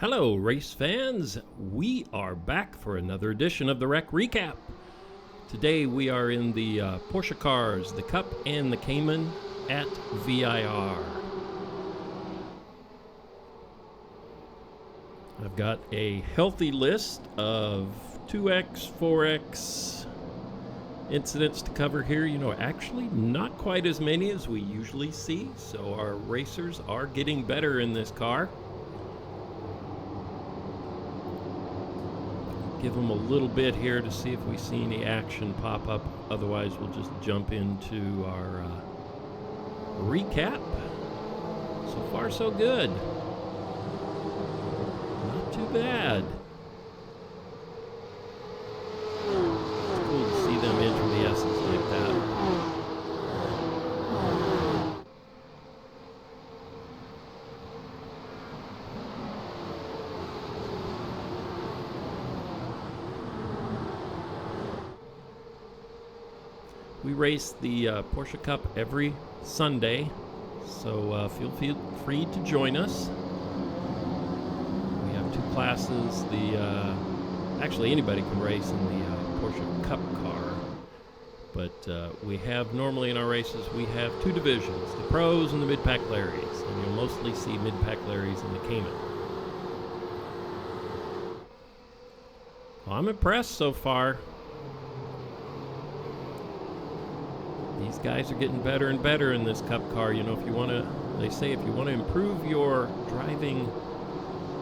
Hello, race fans. We are back for another edition of the Wreck Recap. Today we are in the Porsche cars, the Cup and the Cayman at VIR. I've got a healthy list of 2X, 4X incidents to cover here. You know, actually not quite as many as we usually see, so our racers are getting better in this car. Give them a little bit here to see if we see any action pop up. Otherwise, we'll just jump into our recap. So far, so good. Not too bad. It's cool to see them enter the S's like that. We race the Porsche Cup every Sunday, so feel free to join us. We have two classes. Actually, anybody can race in the Porsche Cup car, but we have normally in our races we have two divisions: the pros and the mid-pack Larrys, and you'll mostly see mid-pack Larrys in the Cayman. Well, I'm impressed so far. These guys are getting better and better in this Cup car. You know, if you want to, they say if you want to improve your driving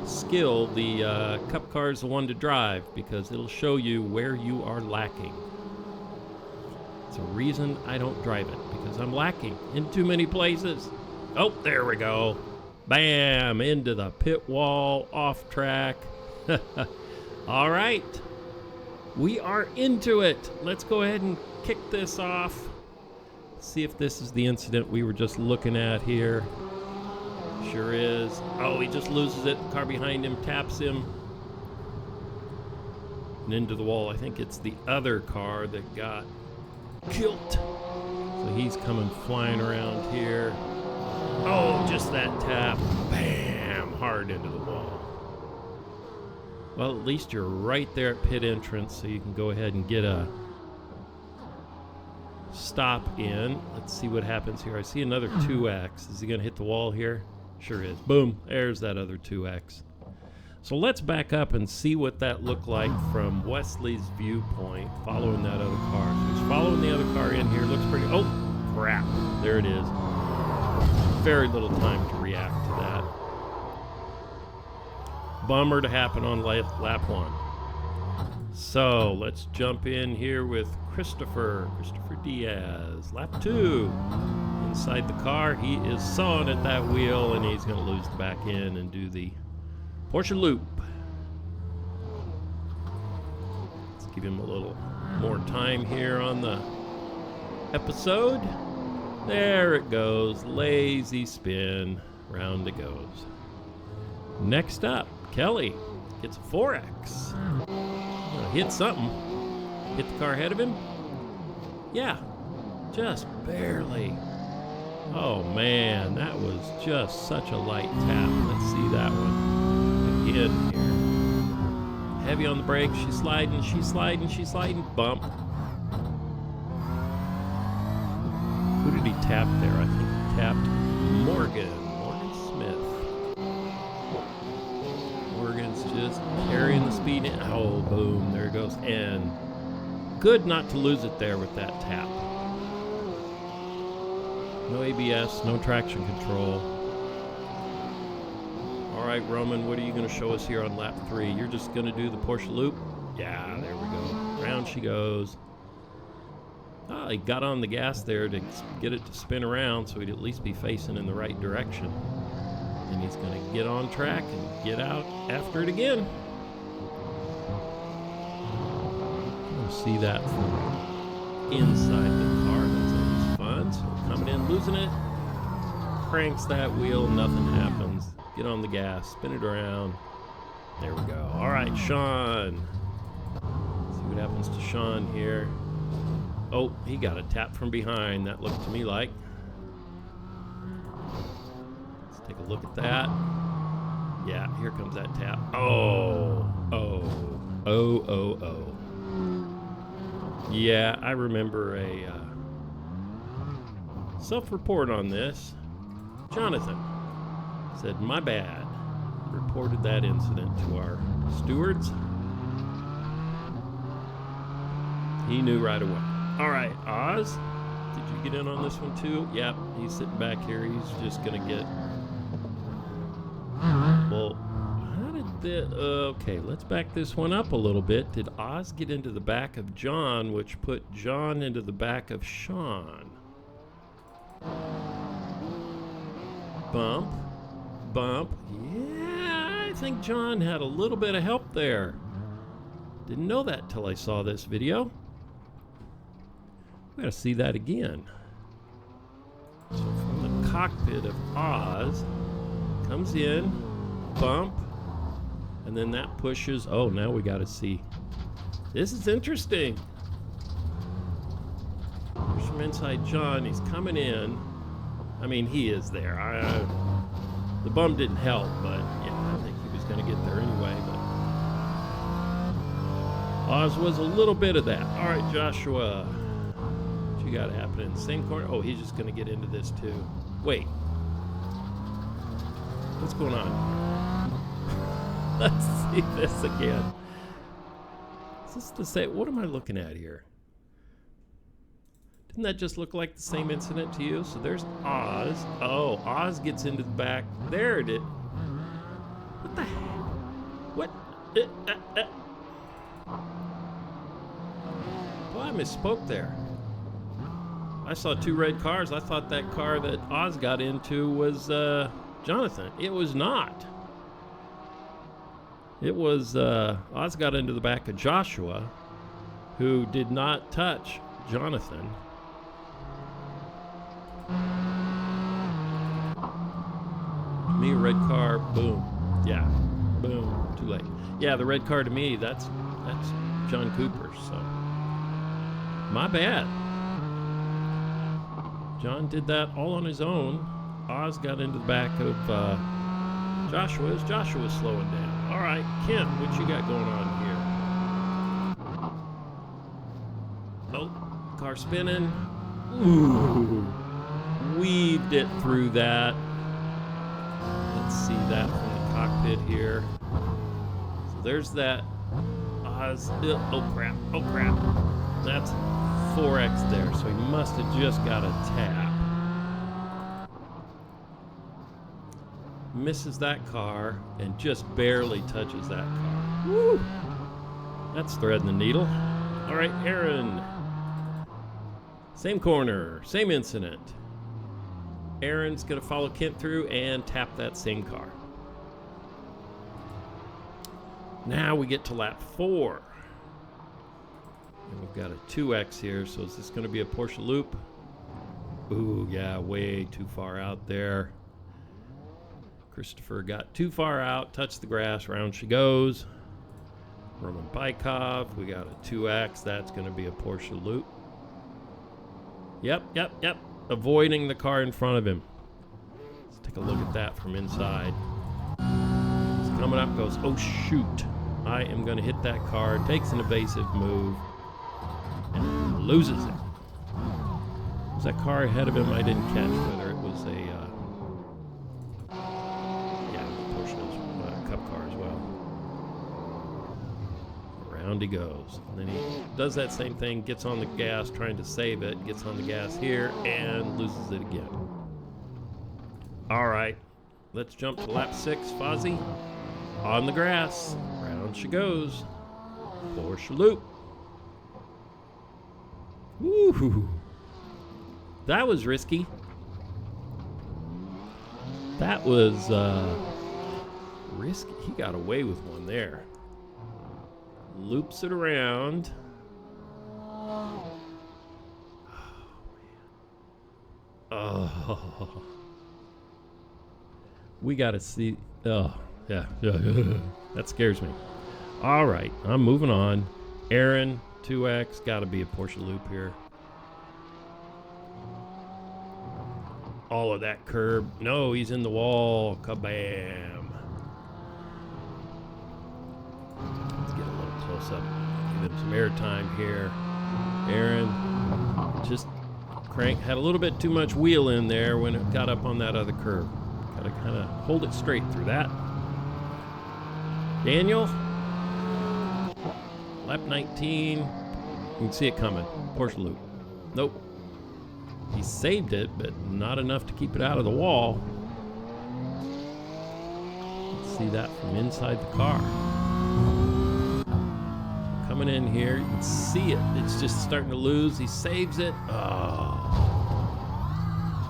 skill, the Cup car is the one to drive because it'll show you where you are lacking. It's a reason I don't drive it, because I'm lacking in too many places. Oh, there we go. Bam, into the pit wall, off track. All right, we are into it. Let's go ahead and kick this off. See if this is the incident we were just looking at here. Sure is. Oh, he just loses it. The car behind him taps him. And into the wall. I think it's the other car that got killed. So he's coming flying around here. Oh, just that tap. Bam! Hard into the wall. Well, at least you're right there at pit entrance, so you can go ahead and get a stop in. Let's see what happens here. I see another 2X. Is he going to hit the wall here? Sure is. Boom. There's that other 2X. So let's back up and see what that looked like from Wesley's viewpoint, following that other car. So he's following the other car in here. Looks pretty... Oh, crap. There it is. Very little time to react to that. Bummer to happen on lap one. So let's jump in here with Christopher Diaz, lap 2. Inside the car, he is sawing at that wheel, and he's going to lose the back end and do the Porsche loop. Let's give him a little more time here on the episode. There it goes, lazy spin, round it goes. Next up, Kelly gets a 4X. Hit something. Hit the car ahead of him? Yeah, just barely. Oh man, that was just such a light tap. Let's see that one again here. Heavy on the brakes, she's sliding, bump. Who did he tap there? I think he tapped Morgan Smith. Morgan's just carrying the speed in. Oh, boom, there it goes. And good not to lose it there with that tap. No ABS, no traction control. All right, Roman, what are you going to show us here on lap 3? You're just going to do the Porsche loop? Yeah, there we go. Round she goes. Oh, he got on the gas there to get it to spin around so he'd at least be facing in the right direction. And he's going to get on track and get out after it again. You'll see that from inside the car. That's always fun. So coming in, losing it, cranks that wheel, nothing happens. Get on the gas, spin it around. There we go. All right, Sean. Let's see what happens to Sean here. Oh, he got a tap from behind. That looked to me like. Let's take a look at that. Yeah, here comes that tap. Oh. Yeah, I remember a self-report on this. Jonathan said, my bad. Reported that incident to our stewards. He knew right away. All right, Oz, did you get in on this one too? Yep, he's sitting back here. He's just going to get... Well, how did the... okay, let's back this one up a little bit. Did Oz get into the back of John, which put John into the back of Sean? Bump. Yeah, I think John had a little bit of help there. Didn't know that till I saw this video. We gotta see that again. So from the cockpit of Oz, comes in, bump, and then that pushes. Oh, now we gotta see. This is interesting. Here's from inside John. He's coming in. I mean, he is there. The bump didn't help, but yeah, I think he was gonna get there anyway. But Oz was a little bit of that. All right, Joshua. What you got happening in the same corner? Oh, he's just gonna get into this too. Wait. What's going on? Let's see this again. Is this the same? What am I looking at here? Didn't that just look like the same incident to you? So there's Oz. Oh, Oz gets into the back. There it is. What the heck? What? Well, I misspoke there. I saw two red cars. I thought that car that Oz got into was Jonathan. It was not. It was Oz got into the back of Joshua, who did not touch Jonathan. Me, a red car, boom. Yeah, boom, too late. Yeah, the red car to me, that's John Cooper's, so. My bad. John did that all on his own. Oz got into the back of Joshua as Joshua was slowing down. All right, Kent, what you got going on here? Oh, car spinning. Ooh. Weaved it through that. Let's see that from the cockpit here. So there's that Oz. Oh crap. That's 4X there, so he must have just got a tap. Misses that car and just barely touches that car. Woo! That's threading the needle. All right, Aaron. Same corner, same incident. Aaron's going to follow Kent through and tap that same car. Now we get to lap 4. And we've got a 2X here, so is this going to be a Porsche loop? Ooh, yeah, way too far out there. Christopher got too far out, touched the grass, round she goes. Roman Bykov, we got a 2X, that's going to be a Porsche loop. Yep. Avoiding the car in front of him. Let's take a look at that from inside. He's coming up, goes, oh shoot. I am going to hit that car, takes an evasive move, and loses it. Was that car ahead of him? I didn't catch whether it was a Porsche's Cup car as well. Around he goes. And then he does that same thing, gets on the gas, trying to save it, gets on the gas here, and loses it again. All right, let's jump to lap 6, Fozzie. On the grass, round she goes. Porsche loop. Woo! That was risky. That was risky. He got away with one there. Loops it around. Oh. We got to see. Oh, yeah. That scares me. All right, I'm moving on. Aaron, 2X, got to be a Porsche loop here. All of that curb. No, he's in the wall. Kabam. close-up. Give him some airtime here. Aaron just had a little bit too much wheel in there when it got up on that other curve. Got to kind of hold it straight through that. Daniel, lap 19. You can see it coming. Porsche loop. Nope. He saved it, but not enough to keep it out of the wall. Let's see that from inside the car. Coming in here, you can see it. It's just starting to lose. He saves it. Oh.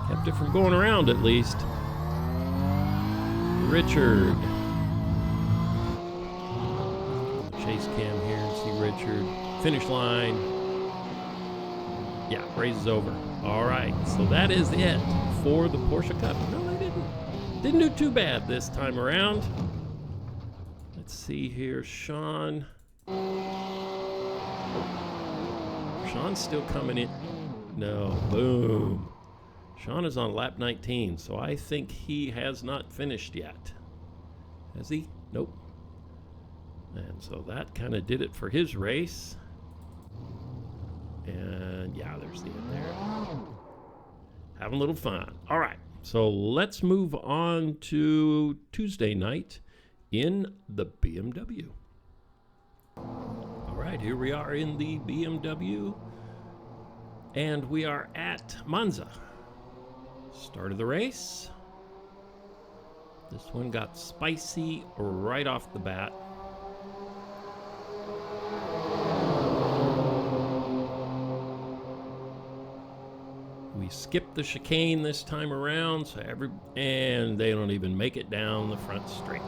Kept it from going around at least. Richard. Chase cam here and see Richard. Finish line. Yeah, race is over. All right, so that is it for the Porsche Cup. No, they didn't do too bad this time around. Let's see here, Sean. Sean's still coming in. No, boom. Sean is on lap 19, so I think he has not finished yet. Has he? Nope. And so that kind of did it for his race. And yeah, there's the end there. Having a little fun. All right, so let's move on to Tuesday night in the BMW. All right, here we are in the BMW, and we are at Monza. Start of the race. This one got spicy right off the bat. We skipped the chicane this time around, so and they don't even make it down the front straight.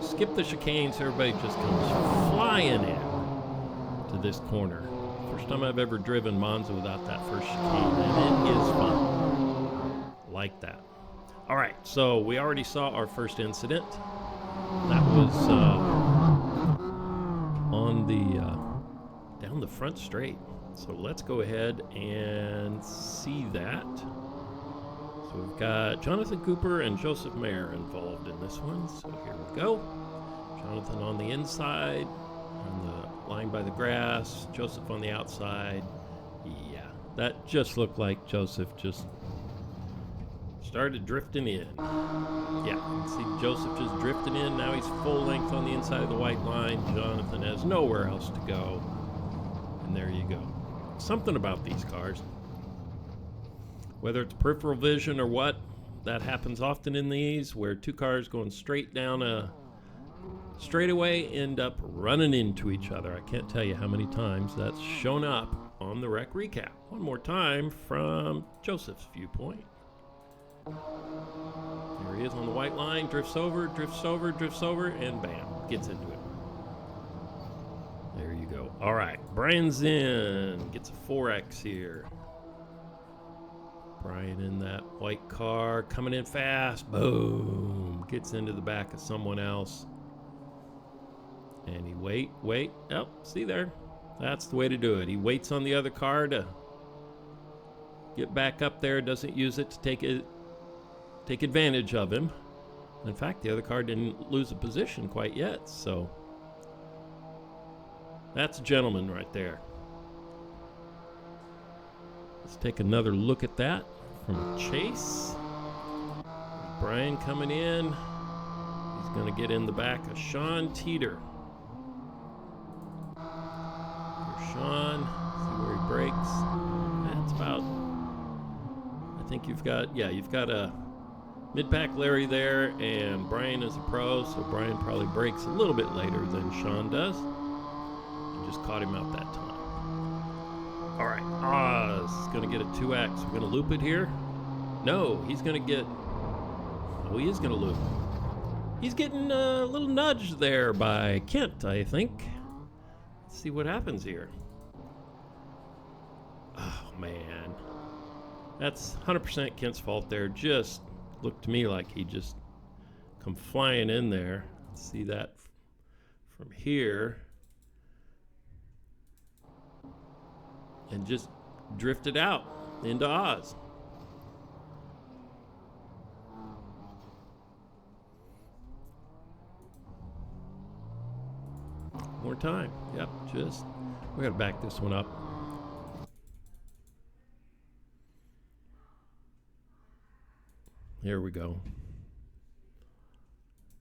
Skip the chicane, so everybody just comes flying in to this corner. First time I've ever driven Monza without that first chicane, and it is fun. Like that. All right, so we already saw our first incident. That was on the down the front straight. So let's go ahead and see that. So we've got Jonathan Cooper and Joseph Mayer involved in this one. So here we go. Jonathan on the inside, on the line by the grass. Joseph on the outside. Yeah, that just looked like Joseph just started drifting in. Yeah, you can see Joseph just drifting in. Now he's full length on the inside of the white line. Jonathan has nowhere else to go. And there you go. Something about these cars, whether it's peripheral vision or what, that happens often in these, where two cars going straight down a straightaway end up running into each other. I can't tell you how many times that's shown up on the wreck recap. One more time from Joseph's viewpoint. There he is on the white line, drifts over, and bam, gets into it. There you go. All right, Brian's in. Gets a 4X here. Brian in that white car, coming in fast. Boom. Gets into the back of someone else. And he wait. Oh, see there? That's the way to do it. He waits on the other car to get back up there. Doesn't use it to take advantage of him. In fact, the other car didn't lose a position quite yet, so that's a gentleman right there. Let's take another look at that from Chase. Brian coming in. He's going to get in the back of Sean Teeter. Here's Sean. See where he brakes. That's about, I think you've got a mid-pack Larry there, and Brian is a pro, so Brian probably brakes a little bit later than Sean does. Just caught him out that time. All right, Oz is going to get a 2X. We're going to loop it here. No, he's going to get... Oh, he is going to loop. He's getting a little nudge there by Kent, I think. Let's see what happens here. Oh, man. That's 100% Kent's fault there. Just looked to me like he just come flying in there. Let's see that from here. And just drifted out into Oz. More time. Yep, just, we gotta back this one up. Here we go.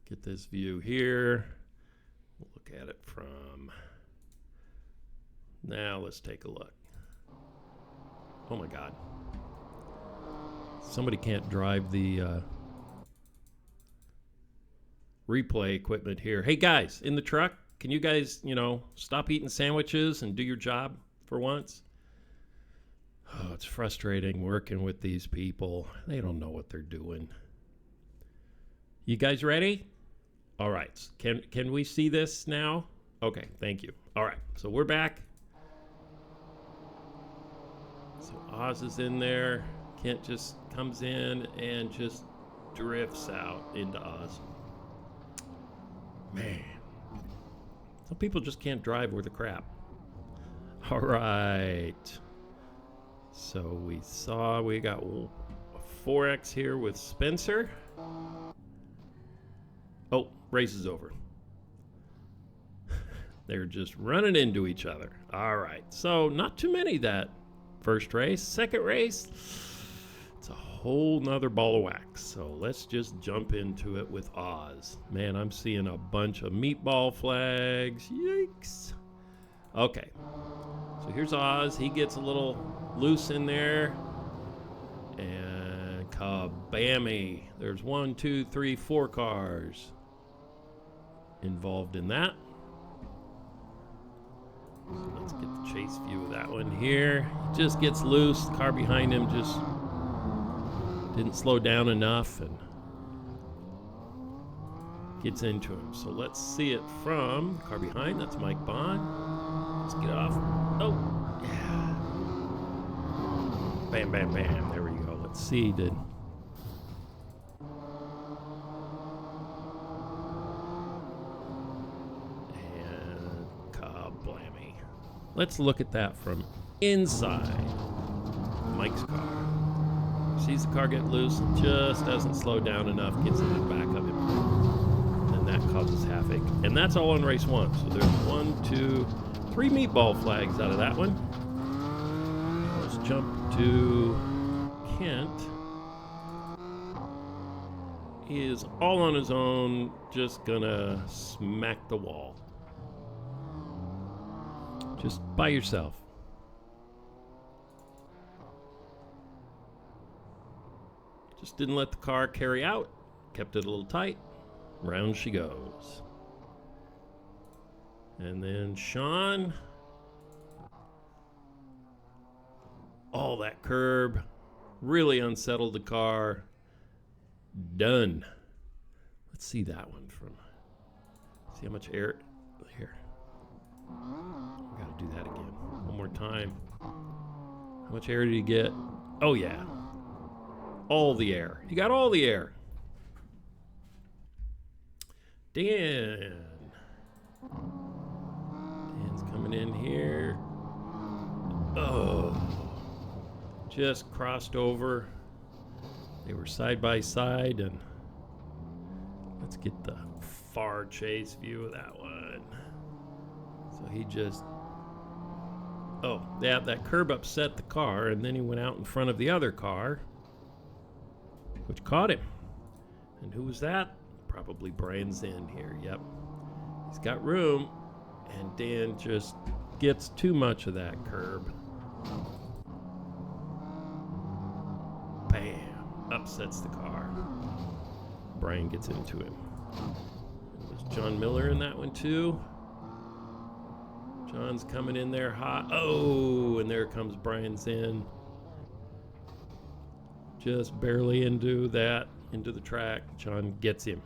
Get this view here. We'll look at it from, now let's take a look. Oh my God. Somebody can't drive the replay equipment here. Hey guys, in the truck, can you guys, stop eating sandwiches and do your job for once? Oh, it's frustrating working with these people. They don't know what they're doing. You guys ready? All right. Can we see this now? Okay, thank you. All right, so we're back. So Oz is in there. Kent just comes in and just drifts out into Oz. Man. Some people just can't drive worth a crap. All right. So we got a 4X here with Spencer. Oh, race is over. They're just running into each other. All right. So not too many that first race. Second race, it's a whole nother ball of wax. So let's just jump into it with Oz. Man, I'm seeing a bunch of meatball flags. Yikes. Okay. So here's Oz. He gets a little loose in there. And kabammy. There's 1, 2, 3, 4 cars involved in that. So let's get the chase view of that one here. He just gets loose. The car behind him just didn't slow down enough and gets into him. So let's see it from the car behind. That's Mike Bond. Let's get off. Oh, yeah. Bam, bam, bam. There we go. Let's see. Let's look at that from inside Mike's car. Sees the car get loose, just doesn't slow down enough, gets into the back of him. And that causes havoc. And that's all on race 1. So there's 1, 2, 3 meatball flags out of that one. Let's jump to Kent. He is all on his own, just gonna smack the wall. Just by yourself. Just didn't let the car carry out. Kept it a little tight. Round she goes. And then Sean. Oh, that curb really unsettled the car. Done. Let's see that one from. See how much air here. We gotta do that again. One more time. How much air did he get? Oh yeah. All the air. He got all the air. Dan. Dan's coming in here. Oh. Just crossed over. They were side by side, and let's get the far chase view of that one. So he just, oh, yeah, that curb upset the car, and then he went out in front of the other car, which caught him. And who was that? Probably Brian's in here, yep. He's got room, and Dan just gets too much of that curb. Bam, upsets the car. Brian gets into him. There's John Miller in that one too. John's coming in there hot. Oh, and there comes Brian's in. Just barely into the track. John gets him.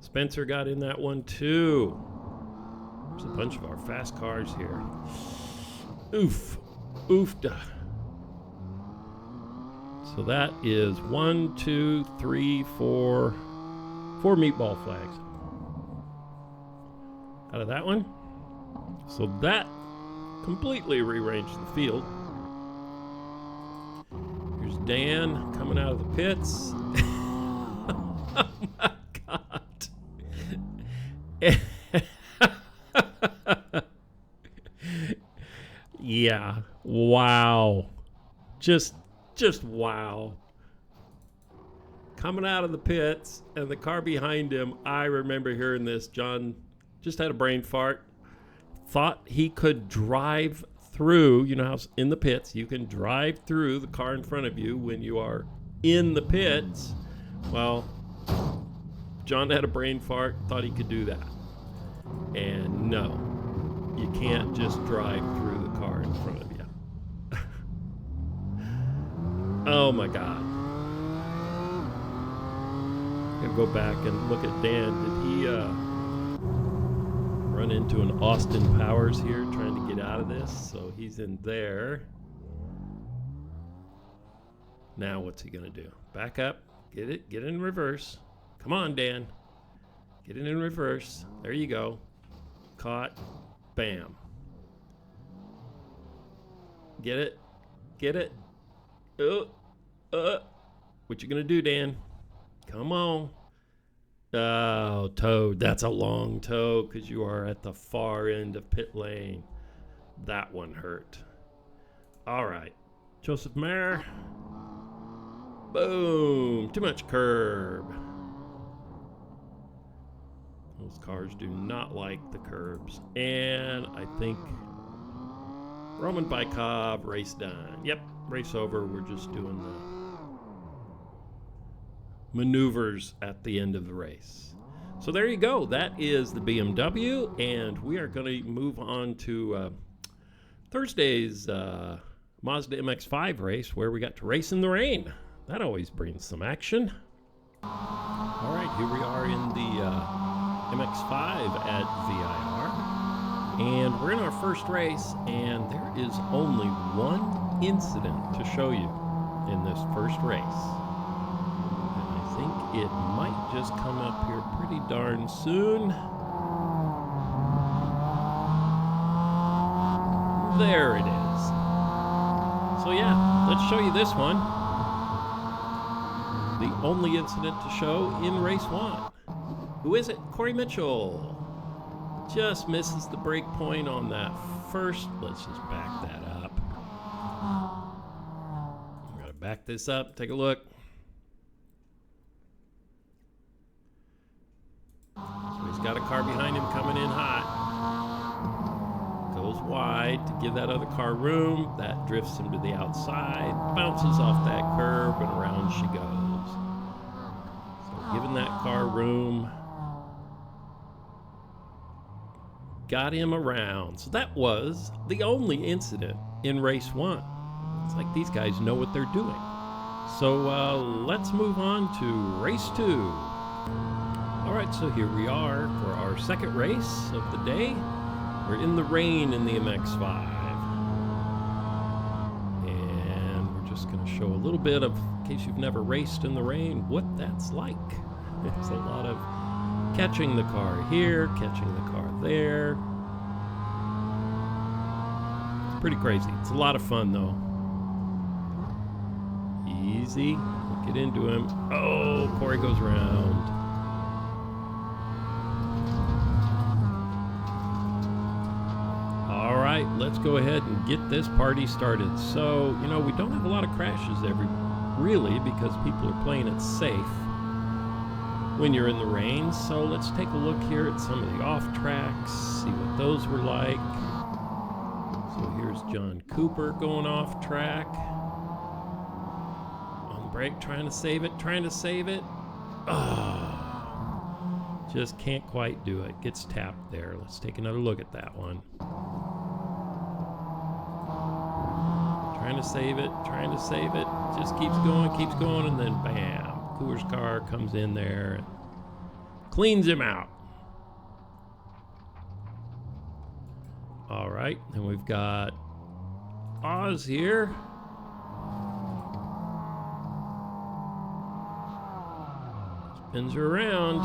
Spencer got in that one too. There's a bunch of our fast cars here. Oof. Oofda. So that is 1, 2, 3, 4 meatball flags out of that one. So that completely rearranged the field. Here's Dan coming out of the pits. Oh my God. Yeah. Wow. Just wow. Coming out of the pits and the car behind him, I remember hearing this. John just had a brain fart. Thought he could drive through, you know how in the pits you can drive through the car in front of you when you are in the pits. Well, John had a brain fart, thought he could do that. And no, you can't just drive through the car in front of you. Oh my God. I'm gonna go back and look at Dan. Did he run into an Austin Powers here trying to get out of this? So he's in there. Now what's he gonna do? Back up, get it in reverse. Come on, Dan. Get it in reverse. There you go. Caught. Bam. Get it. Get it. What you gonna do, Dan? Come on. Oh, Toad. That's a long toe because you are at the far end of pit lane. That one hurt. All right. Joseph Mayer. Boom. Too much curb. Those cars do not like the curbs. And I think Roman Baikov, race done. Yep, race over. We're just doing the maneuvers at the end of the race. So there you go. That is the BMW, and we are going to move on to Thursday's Mazda MX5 race, where we got to race in the rain. That always brings some action. All right, here we are in the MX5 at VIR, and we're in our first race, and there is only one incident to show you in this first race. I think it might just come up here pretty darn soon. There it is. So yeah, let's show you this one. The only incident to show in race one. Who is it? Corey Mitchell. Just misses the brake point on that first. Let's just back that up. I'm gonna back this up, take a look. He's got a car behind him coming in hot. Goes wide to give that other car room. That drifts him to the outside, bounces off that curb, and around she goes. So giving that car room. Got him around. So that was the only incident in race one. It's like these guys know what they're doing. So let's move on to race two. All right, so here we are for our second race of the day. We're in the rain in the MX5. And we're just going to show a little bit of, in case you've never raced in the rain, what that's like. It's a lot of catching the car here, catching the car there. It's pretty crazy. It's a lot of fun, though. Easy. Get into him. Oh, Corey goes around. Let's go ahead and get this party started. So, you know, we don't have a lot of crashes really, because people are playing it safe when you're in the rain. So let's take a look here at some of the off tracks, see what those were like. So here's John Cooper going off track. On the brake, trying to save it. Oh, just can't quite do it. Gets tapped there. Let's take another look at that one. Trying to save it, just keeps going, and then bam, Cooper's car comes in there and cleans him out. All right, then we've got Oz here. Spins her around.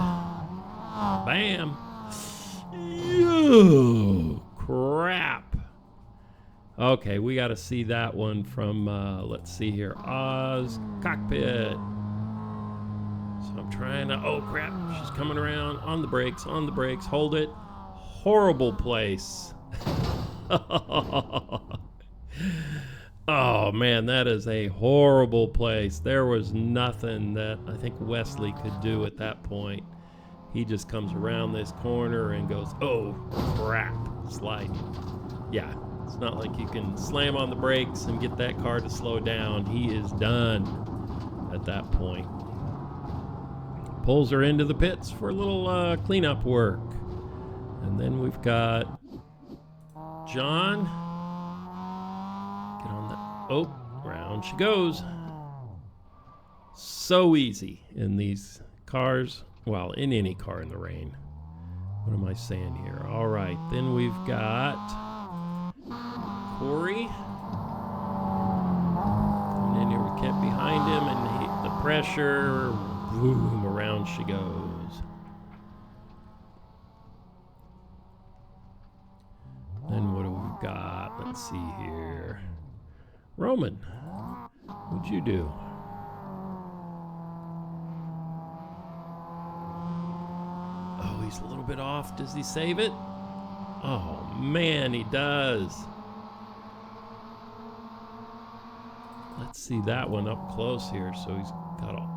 Bam. Yo, crap. Okay, we got to see that one from, let's see here, Oz cockpit. So I'm trying to, oh crap, she's coming around, on the brakes, hold it. Horrible place. Oh man, that is a horrible place. There was nothing that I think Wesley could do at that point. He just comes around this corner and goes, oh crap, sliding. Yeah, it's not like you can slam on the brakes and get that car to slow down. He is done at that point. Pulls her into the pits for a little cleanup work. And then we've got John. Get on that. Oh, round she goes. So easy in these cars. Well, in any car in the rain. What am I saying here? All right, then we've got Corey. And then here we kept behind him, and the pressure, boom, around she goes. Then what do we got? Let's see here. Roman, what'd you do? Oh, he's a little bit off. Does he save it? Oh, man, he does. Let's see that one up close here. So he's got all...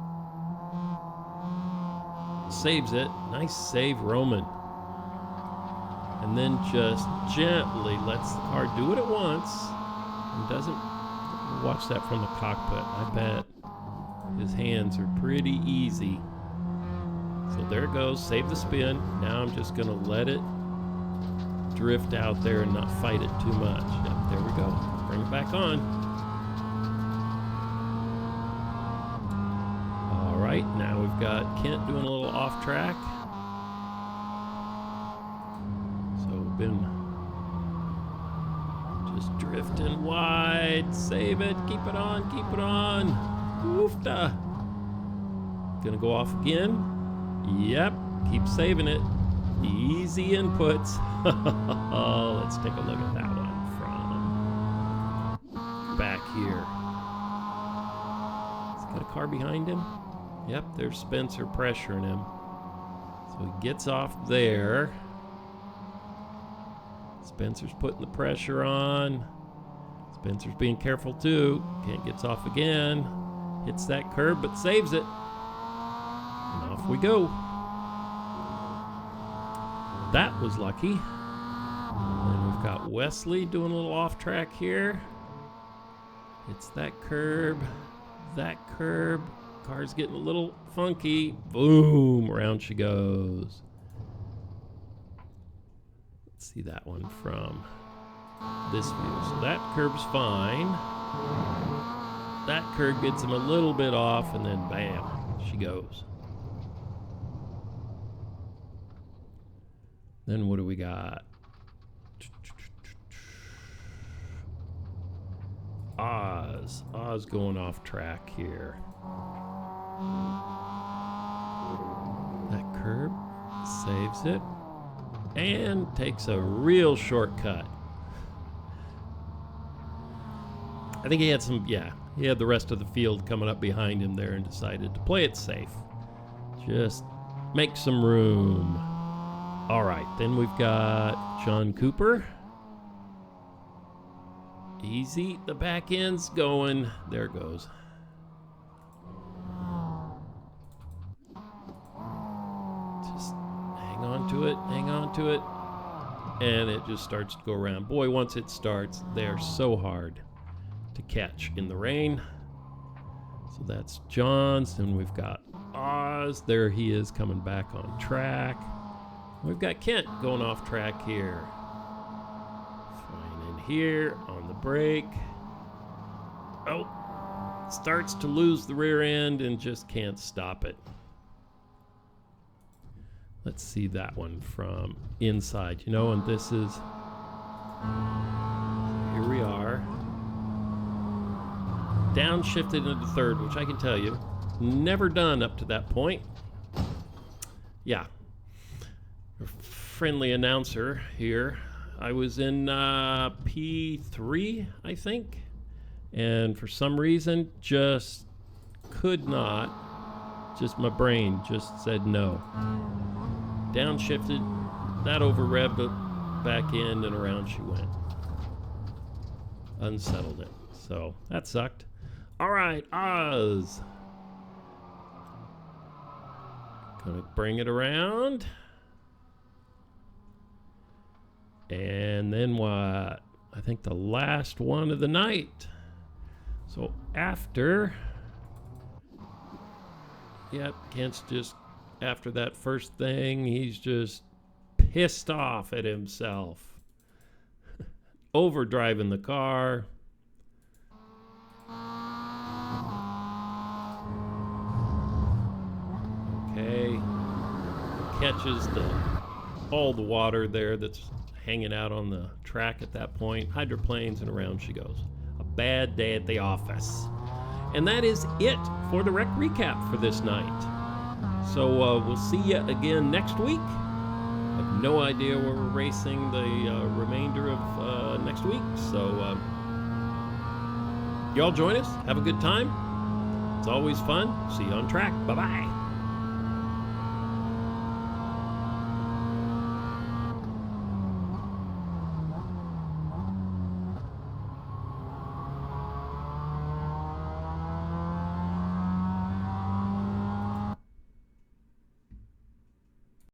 Saves it. Nice save, Roman. And then just gently lets the car do what it wants. And doesn't... Watch that from the cockpit. I bet his hands are pretty easy. So there it goes, save the spin. Now I'm just gonna let it drift out there and not fight it too much. Yep, there we go. Bring it back on. All right, now we've got Kent doing a little off track. So we've been just drifting wide. Save it, keep it on, keep it on. Oofta. Gonna go off again. Yep, keep saving it. Easy inputs. Let's take a look at that one from back here. He's got a car behind him. Yep, there's Spencer pressuring him. So he gets off there. Spencer's putting the pressure on. Spencer's being careful too. Kent gets off again. Hits that curb but saves it. And off we go. That was lucky. And then we've got Wesley doing a little off track here. It's that curb. Car's getting a little funky. Boom, around she goes. Let's see that one from this view. So that curb's fine. That curb gets him a little bit off, and then bam, she goes. Then what do we got? Oz going off track here. That curb saves it and takes a real shortcut. I think he had he had the rest of the field coming up behind him there and decided to play it safe. Just make some room. All right, then we've got John Cooper. Easy, the back end's going. There it goes. Just hang on to it. And it just starts to go around. Boy, once it starts, they're so hard to catch in the rain. So that's John's, and we've got Oz. There he is coming back on track. We've got Kent going off track here. Flying in here on the brake. Oh, starts to lose the rear end and just can't stop it. Let's see that one from inside, and this is, here we are. Downshifted into third, which I can tell you, never done up to that point. Yeah. Friendly announcer here. I was in P3, I think, and for some reason just could not, just my brain just said no. Downshifted, that over revved it back in, and around she went. unsettled it. So that sucked. All right, Oz. Gonna bring it around. And then what? I think the last one of the night. So after, yep, Kent's just, after that first thing, he's just pissed off at himself. Overdriving the car. Okay. Catches all the water there that's hanging out on the track at that point. Hydroplanes, and around she goes. A bad day at the office. And that is it for the wreck recap for this night. So we'll see you again next week. I have no idea where we're racing the remainder of next week. So y'all join us. Have a good time. It's always fun. See you on track. Bye-bye.